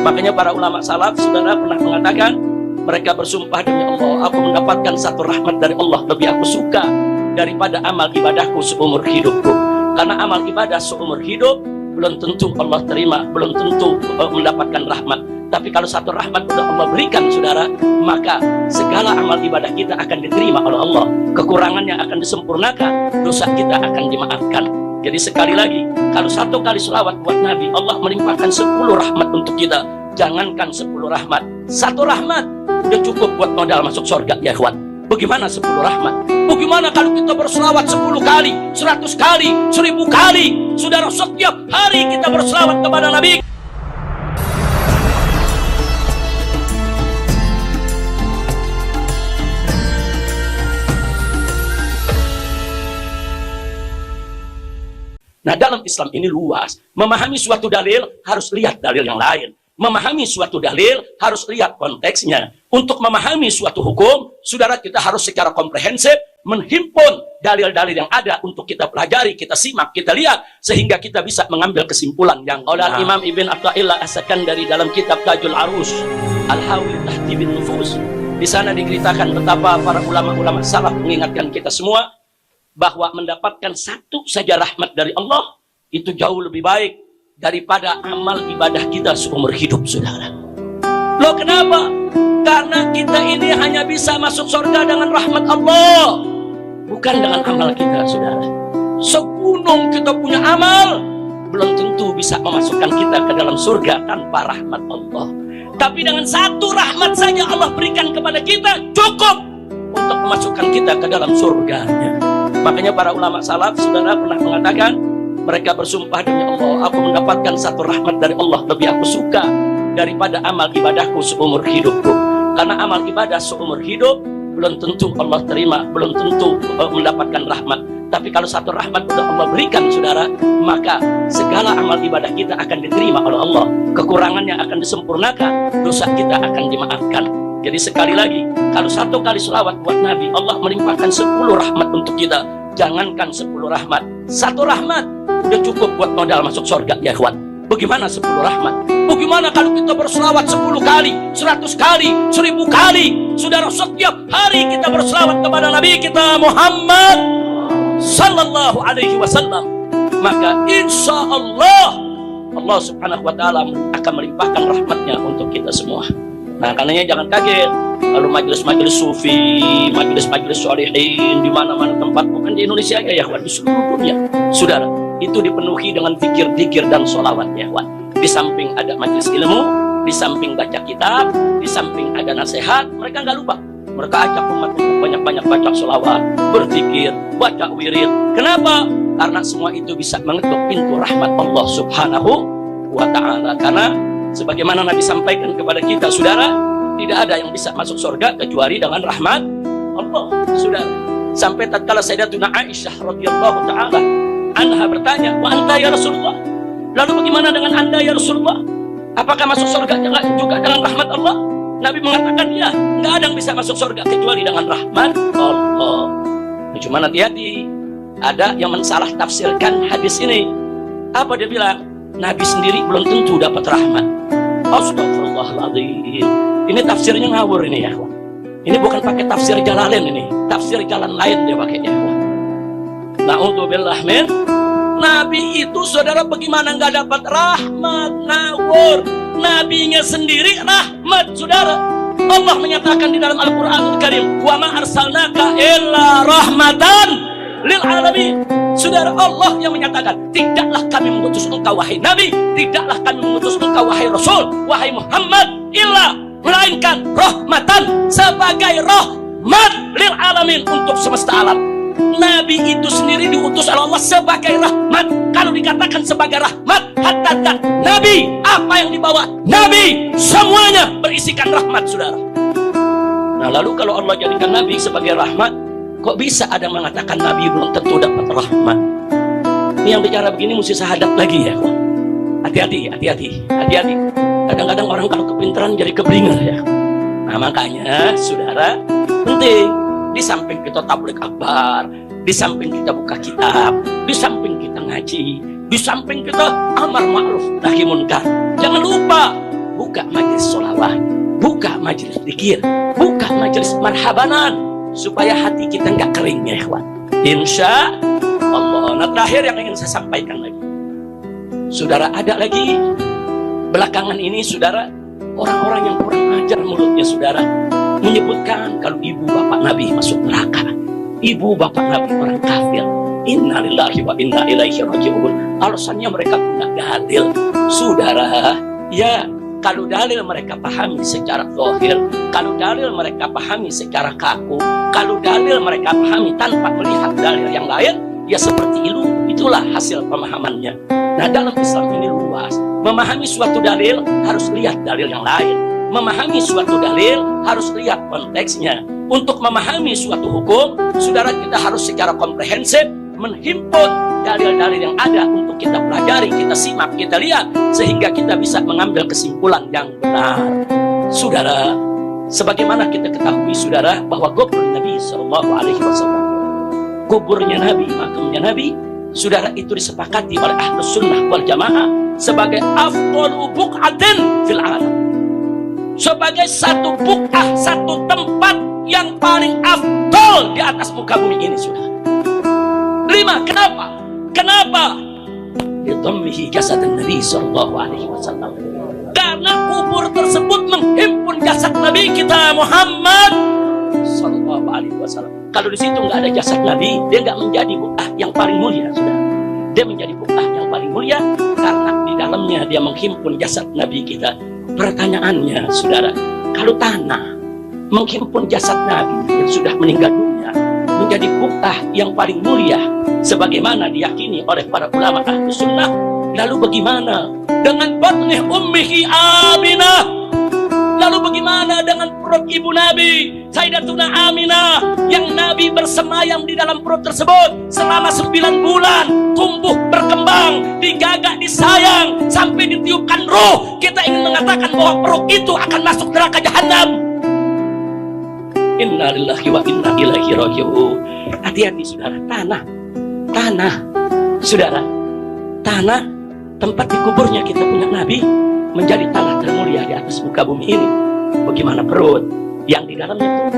Makanya para ulama salaf, saudara, pernah mengatakan, mereka bersumpah demi Allah, aku mendapatkan satu rahmat dari Allah lebih aku suka daripada amal ibadahku seumur hidupku. Karena amal ibadah seumur hidup belum tentu Allah terima, belum tentu mendapatkan rahmat. Tapi kalau satu rahmat sudah Allah berikan, saudara, maka segala amal ibadah kita akan diterima oleh Allah. Kekurangannya akan disempurnakan, dosa kita akan dimaafkan. Jadi sekali lagi, kalau satu kali selawat buat Nabi, Allah melimpahkan 10 rahmat untuk kita. Jangankan 10 rahmat, satu rahmat udah cukup buat modal masuk surga, ya ikhwan. Bagaimana 10 rahmat? Bagaimana kalau kita berselawat 10 kali, 100 kali, 1000 kali? Saudara, setiap hari kita berselawat kepada Nabi. Nah, dalam Islam ini luas. Memahami suatu dalil harus lihat dalil yang lain. Memahami suatu dalil harus lihat konteksnya. Untuk memahami suatu hukum, saudara, kita harus secara komprehensif menghimpun dalil-dalil yang ada untuk kita pelajari, kita simak, kita lihat, sehingga kita bisa mengambil kesimpulan yang oleh Imam Ibn Atha'illah As-Sakandari dalam kitab Tajul Arus Al-Hawi Tahtibin Nufus. Di sana diceritakan betapa para ulama-ulama salaf mengingatkan kita semua bahwa mendapatkan satu saja rahmat dari Allah itu jauh lebih baik daripada amal ibadah kita seumur hidup, saudara. Loh, kenapa? Karena kita ini hanya bisa masuk surga dengan rahmat Allah, bukan dengan amal kita, saudara. Segunung kita punya amal, belum tentu bisa memasukkan kita ke dalam surga tanpa rahmat Allah. Tapi dengan satu rahmat saja Allah berikan kepada kita, cukup untuk memasukkan kita ke dalam surganya. Makanya para ulama salaf, saudara, pernah mengatakan, mereka bersumpah demi Allah, aku mendapatkan satu rahmat dari Allah lebih aku suka daripada amal ibadahku seumur hidupku. Karena amal ibadah seumur hidup belum tentu Allah terima, belum tentu mendapatkan rahmat. Tapi kalau satu rahmat sudah Allah berikan, saudara, maka segala amal ibadah kita akan diterima oleh Allah. Kekurangannya akan disempurnakan, dosa kita akan dimaafkan. Jadi sekali lagi, kalau satu kali selawat buat Nabi, Allah melimpahkan 10 rahmat untuk kita. Jangankan 10 rahmat, satu rahmat udah cukup buat modal masuk surga, ya ikhwan. Bagaimana 10 rahmat? Bagaimana kalau kita berselawat 10 kali, 100 kali, 1000 kali? Saudara, setiap hari kita berselawat kepada Nabi kita Muhammad Sallallahu Alaihi Wasallam, maka insya Allah Allah Subhanahu Wa Taala akan melimpahkan rahmatnya untuk kita semua. Nah, karenanya jangan kaget kalau majelis-majelis sufi, majelis-majelis sholihin di mana-mana tempat, bukan di Indonesia aja, ya kawan, di seluruh dunia, saudara, itu dipenuhi dengan zikir-zikir dan sholawat, ya kawan. Di samping ada majelis ilmu, di samping baca kitab, di samping ada nasihat, mereka nggak lupa. Mereka ajak umat untuk banyak-banyak baca sholawat, berzikir, baca wirid. Kenapa? Karena semua itu bisa mengetuk pintu rahmat Allah Subhanahu Wa Taala. Karena sebagaimana Nabi sampaikan kepada kita, saudara, tidak ada yang bisa masuk surga kecuali dengan rahmat Allah, saudara. Sampai tatkala Sayyidatuna Aisyah radhiyallahu taala anha bertanya, "Wa anta ya Rasulullah?" Lalu bagaimana dengan Anda ya Rasulullah? Apakah masuk surga juga dengan rahmat Allah? Nabi mengatakan, ya, nggak ada yang bisa masuk surga kecuali dengan rahmat Allah. Cuma hati-hati, ada yang mensalah tafsirkan hadis ini. Apa dia bilang? Nabi sendiri belum tentu dapat rahmat. Astagfirullahaladzim. Ini tafsirnya ngawur ini, ya. Ini bukan pakai tafsir Jalalain ini, tafsir jalan lain dia pakainya. Na'udzubillah min. Nabi itu, saudara, bagaimana nggak dapat rahmat? Ngawur. Nabinya sendiri rahmat, saudara. Allah menyatakan di dalam Al-Quranul Karim, wa ma arsalnaka illa rahmatan lil alamin. Saudara, Allah yang menyatakan, tidaklah kami mengutus engkau wahai Nabi, tidaklah kami mengutus engkau wahai Rasul, wahai Muhammad, illa, melainkan rahmatan, sebagai rahmat lil alamin, untuk semesta alam. Nabi itu sendiri diutus oleh Allah sebagai rahmat. Kalau dikatakan sebagai rahmat, hatta Nabi, apa yang dibawa Nabi semuanya berisikan rahmat, saudara. Nah, lalu kalau Allah jadikan Nabi sebagai rahmat, kok bisa ada yang mengatakan Nabi belum tentu dapat rahmat? Ini yang bicara begini mesti syahadat lagi, ya. Hati-hati, hati-hati, hati-hati. Kadang-kadang orang kalau kepintaran jadi keblinger, ya. Nah, makanya, saudara, penting. Di samping kita tabligh akbar, di samping kita buka kitab, di samping kita ngaji, di samping kita amar ma'ruf nahi munkar, jangan lupa buka majelis zikir, buka majelis marhabanan, supaya hati kita nggak kering ya ikhwan. Insya Allah. Nah, terakhir yang ingin saya sampaikan lagi, saudara, ada lagi belakangan ini saudara, orang-orang yang kurang ajar mulutnya saudara, menyebutkan kalau ibu bapak Nabi masuk neraka, ibu bapak Nabi orang kafir. Innalillahi wa inna ilaihi raji'un. Alasannya mereka punya dalil. Saudara, ya kalau dalil mereka pahami secara zahir, kalau dalil mereka pahami secara kaku, kalau dalil mereka pahami tanpa melihat dalil yang lain, ya seperti itu. Itulah hasil pemahamannya. Nah, dalam Islam ini luas. Memahami suatu dalil harus lihat dalil yang lain. Memahami suatu dalil harus lihat konteksnya. Untuk memahami suatu hukum, saudara, kita harus secara komprehensif menghimpun dalil-dalil yang ada untuk kita pelajari, kita simak, kita lihat, sehingga kita bisa mengambil kesimpulan yang benar. Saudara, sebagaimana kita ketahui saudara, bahwa kubur Nabi SAW, kuburnya Nabi, makamnya Nabi, saudara, itu disepakati oleh Ahlus Sunnah wal Jamaah sebagai afdalu buq'atin fil alam, sebagai satu buq'ah, satu tempat yang paling afdal di atas muka bumi ini, saudara. 5. Kenapa? Kenapa? Lidhammihi jasad Nabi sallallahu alaihi wasallam. Karena kubur tersebut menghimpun jasad Nabi kita Muhammad sallallahu alaihi wasallam. Kalau di situ nggak ada jasad Nabi, dia nggak menjadi buq'ah yang paling mulia, sudah. Dia menjadi buq'ah yang paling mulia karena di dalamnya dia menghimpun jasad Nabi kita. Pertanyaannya, saudara, kalau tanah menghimpun jasad Nabi yang sudah meninggal dunia menjadi buq'ah yang paling mulia, sebagaimana diyakini oleh para ulama Ahlus Sunnah, lalu bagaimana dengan batni ummihi Aminah? Lalu bagaimana dengan perut ibu Nabi Sayyidatuna Aminah, yang Nabi bersemayam di dalam perut tersebut selama 9 bulan, tumbuh berkembang, digagak, disayang, sampai ditiupkan ruh. Kita ingin mengatakan bahwa perut itu akan masuk neraka jahanam. Inna lillahi wa inna ilaihi raji'un. Hati-hati saudara, tanah, saudara, tanah tempat dikuburnya kita punya Nabi menjadi tanah termulia di atas muka bumi ini. Bagaimana perut yang di dalamnya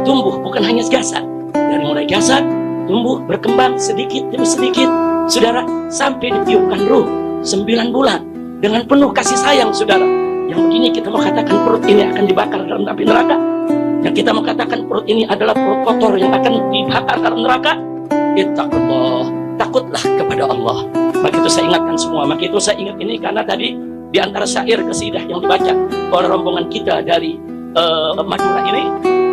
tumbuh bukan hanya jasad, dari mulai jasad tumbuh berkembang sedikit demi sedikit, saudara, sampai ditiupkan ruh 9 bulan dengan penuh kasih sayang, saudara. Yang begini kita mau katakan perut ini akan dibakar dalam api neraka? Yang kita mau katakan perut ini adalah perut kotor yang akan dibakar dalam neraka? Ittaqullah, takutlah kepada Allah. Maka itu saya ingatkan semua. Maka itu saya ingat ini karena tadi di antara syair qasidah yang dibaca oleh rombongan kita dari Madura ini,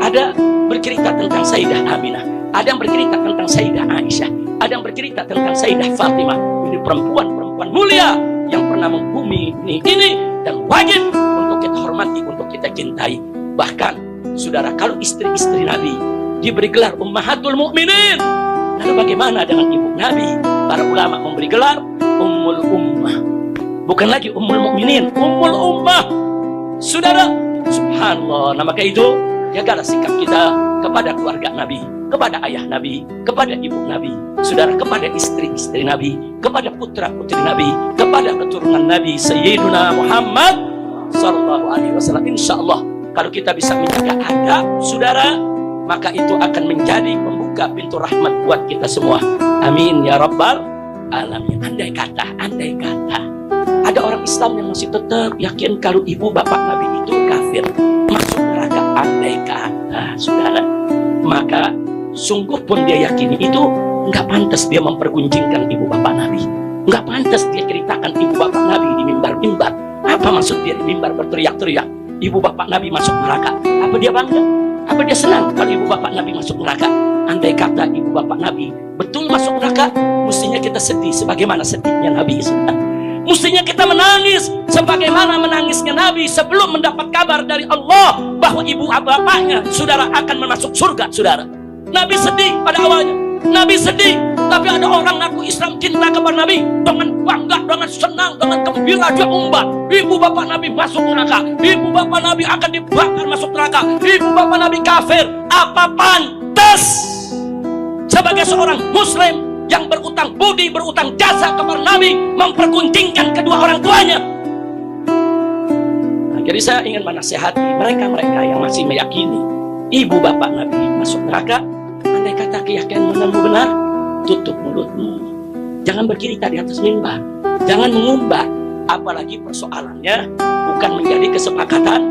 ada bercerita tentang Sayyidah Aminah, ada yang bercerita tentang Sayyidah Aisyah, ada yang bercerita tentang Sayyidah Fatimah. Ini perempuan-perempuan mulia yang pernah membumi ini dan wajib untuk kita hormati, untuk kita cintai. Bahkan saudara, kalau istri-istri Nabi diberi gelar Ummahatul Mukminin, lalu bagaimana dengan ibu Nabi? Para ulama memberi gelar Ummul Ummah. Bukan lagi Ummul Mukminin, Ummul Ummah. Saudara, subhanallah. Nah, maka itu jagalah sikap kita kepada keluarga Nabi, kepada ayah Nabi, kepada ibu Nabi, saudara, kepada istri-istri Nabi, kepada putra-putri Nabi, kepada keturunan Nabi Sayyiduna Muhammad sallallahu alaihi wasallam. Insyaallah kalau kita bisa menjaga adab, saudara, maka itu akan menjadi pembuka pintu rahmat buat kita semua. Amin ya rabbal alamin. Andai kata ada orang Islam yang masih tetap yakin kalau ibu bapak Nabi itu kafir, masuk neraka, andai kata, saudara, maka sungguh pun dia yakini itu nggak pantas dia mempergunjingkan ibu bapak Nabi, nggak pantas dia ceritakan ibu bapak Nabi di mimbar-mimbar. Apa maksud dia di mimbar berteriak-teriak ibu bapak Nabi masuk neraka? Apa dia bangga? Apa dia senang kalau ibu bapak Nabi masuk neraka? Andai kata ibu bapak Nabi betul masuk neraka, mestinya kita sedih sebagaimana sedihnya Nabi, saudara. Mestinya kita menangis sebagaimana menangisnya Nabi sebelum mendapat kabar dari Allah bahwa ibu bapaknya, saudara, akan masuk surga, saudara. Nabi sedih pada awalnya, Nabi sedih, tapi ada orang ngaku Islam, cinta kepada Nabi, dengan bangga, dengan senang, dengan gembira dia umbar, ibu bapak Nabi masuk neraka, ibu bapak Nabi akan dibakar masuk neraka, ibu bapak Nabi kafir. Apa pantas sebagai seorang muslim yang berutang budi, berutang jasa kepada Nabi, mempergunjingkan kedua orang tuanya? Jadi saya ingin menasihati mereka-mereka yang masih meyakini ibu bapak Nabi masuk neraka. Andai kata keyakinanmu benar, tutup mulutmu. Jangan bercerita di atas mimbar. Jangan mengumbar. Apalagi persoalannya bukan menjadi kesepakatan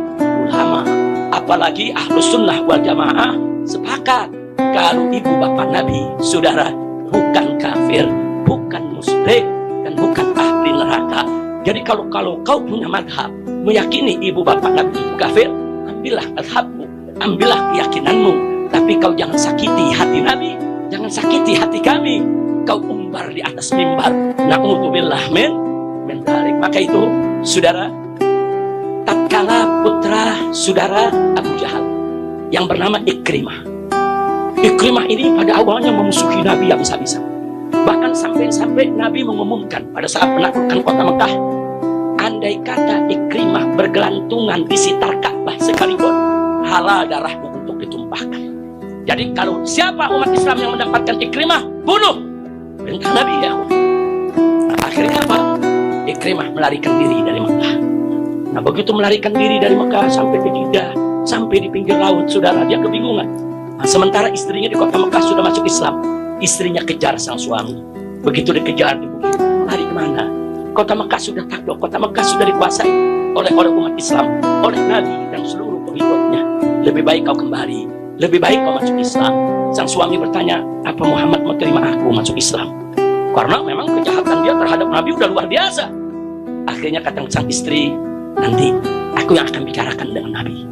ulama. Apalagi Ahlus Sunnah wal Jamaah sepakat kalau ibu bapak Nabi, saudara, bukan kafir, bukan musyrik, dan bukan ahli neraka. Jadi kalau kau punya madhab meyakini ibu bapak Nabi itu kafir, ambillah madhabmu, ambillah keyakinanmu. Tapi kau jangan sakiti hati Nabi, jangan sakiti hati kami. Kau umbar di atas mimbar, na'udzubillah min dzalik. Maka itu, saudara, tatkala putra saudara Abu Jahal yang bernama Ikrimah. Ikrimah ini pada awalnya memusuhi Nabi habis-habisan. Bahkan sampai-sampai Nabi mengumumkan pada saat menaklukkan kota Mekah, andai kata Ikrimah bergelantungan di sitar Ka'bah sekalipun, halal darahmu untuk ditumpahkan. Jadi kalau siapa umat Islam yang mendapatkan Ikrimah, bunuh. Perintah Nabi ya. Nah, akhirnya apa? Ikrimah melarikan diri dari Mekah. Nah, begitu melarikan diri dari Mekah sampai ke Jeddah, sampai di pinggir laut, saudara, dia kebingungan. Nah, sementara istrinya di kota Mekah sudah masuk Islam. Istrinya kejar sang suami. Begitu dikejar, dibunuh. Lari kemana? Kota Mekah sudah takluk, kota Mekah sudah dikuasai oleh umat Islam, oleh Nabi dan seluruh pengikutnya. Lebih baik kau kembali, lebih baik kau masuk Islam. Sang suami bertanya, apa Muhammad mau terima aku masuk Islam? Karena memang kejahatan dia terhadap Nabi udah luar biasa. Akhirnya kata sang istri, nanti aku yang akan bicarakan dengan Nabi.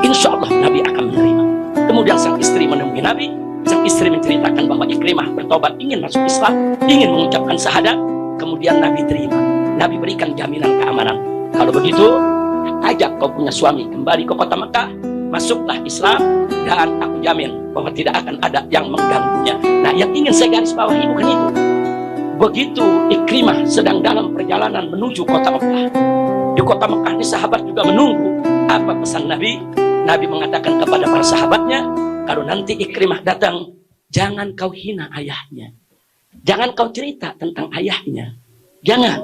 Insya Allah Nabi akan menerima. Kemudian sang istri menemui Nabi. Sang istri menceritakan bahwa Ikrimah bertobat, ingin masuk Islam, ingin mengucapkan syahadat. Kemudian Nabi terima. Nabi berikan jaminan keamanan. Kalau begitu, ajak kau punya suami kembali ke kota Mekah, masuklah Islam, dan aku jamin bahwa tidak akan ada yang mengganggunya. Nah, yang ingin saya garis bawahi bukan itu. Begitu Ikrimah sedang dalam perjalanan menuju kota Mekah, di kota Mekah ini sahabat juga menunggu apa pesan Nabi. Nabi mengatakan kepada para sahabatnya, kalau nanti Ikrimah datang, jangan kau hina ayahnya, jangan kau cerita tentang ayahnya, jangan.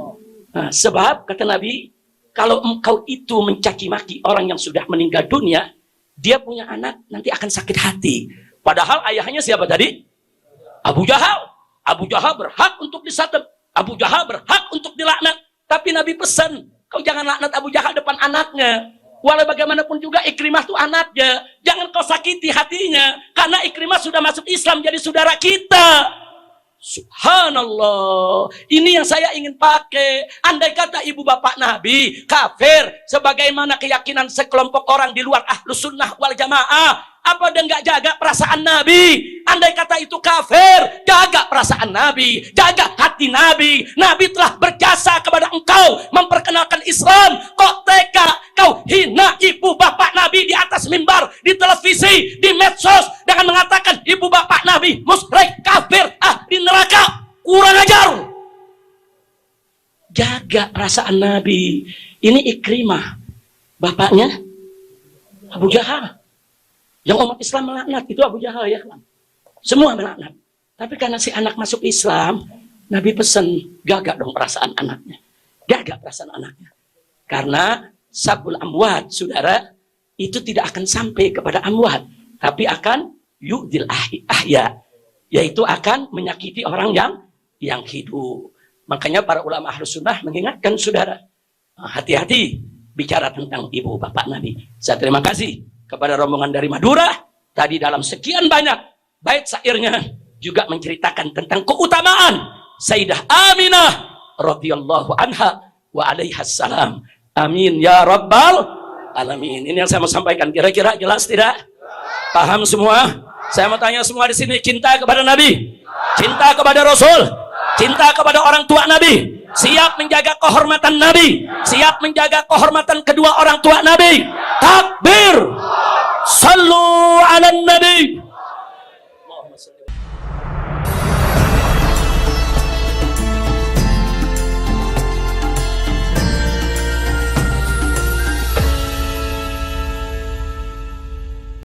Nah, sebab kata Nabi, kalau engkau itu mencaci maki orang yang sudah meninggal dunia, dia punya anak nanti akan sakit hati. Padahal ayahnya siapa tadi? Abu Jahal. Abu Jahal berhak untuk disadap. Abu Jahal berhak untuk dilaknat. Tapi Nabi pesan, kau jangan laknat Abu Jahal depan anaknya. Walau bagaimanapun juga Ikrimah itu anaknya. Jangan kau sakiti hatinya. Karena Ikrimah sudah masuk Islam jadi saudara kita. Subhanallah. Ini yang saya ingin pakai. Andai kata ibu bapak Nabi kafir, sebagaimana keyakinan sekelompok orang di luar Ahlus Sunnah wal Jamaah, apa dia nggak jaga perasaan Nabi? Andai kata itu kafir, jaga perasaan Nabi, jaga hati Nabi. Nabi telah berjasa kepada engkau memperkenalkan Islam. Kok tega kau hina ibu bapak Nabi di atas mimbar, di televisi, di medsos, dengan mengatakan ibu bapak Nabi musyrik, kafir, ahli neraka? Kurang ajar. Jaga perasaan Nabi. Ini Ikrimah, bapaknya Abu Jahal. Yang umat Islam melaknat itu Abu Jahal, ya kan? Semua melaknat. Tapi karena si anak masuk Islam, Nabi pesan, jaga dong perasaan anaknya. Jaga perasaan anaknya. Karena sabul amwat, saudara, itu tidak akan sampai kepada amwat, tapi akan yu'dil ahya, yaitu akan menyakiti orang yang hidup. Makanya para ulama Ahlus Sunnah mengingatkan saudara, hati-hati bicara tentang ibu bapak Nabi. Saya terima kasih kepada rombongan dari Madura. Tadi dalam sekian banyak bait syairnya juga menceritakan tentang keutamaan Sayyidah Aminah radhiyallahu anha wa alaihas salam. Amin ya rabbal alamin. Ini yang saya mau sampaikan. Kira-kira jelas tidak? Paham semua? Saya mau tanya semua di sini, cinta kepada Nabi, cinta kepada Rasul, cinta kepada orang tua Nabi, siap menjaga kehormatan Nabi, siap menjaga kehormatan kedua orang tua Nabi. Takbir. Sallu ala Nabi. Allahumma salli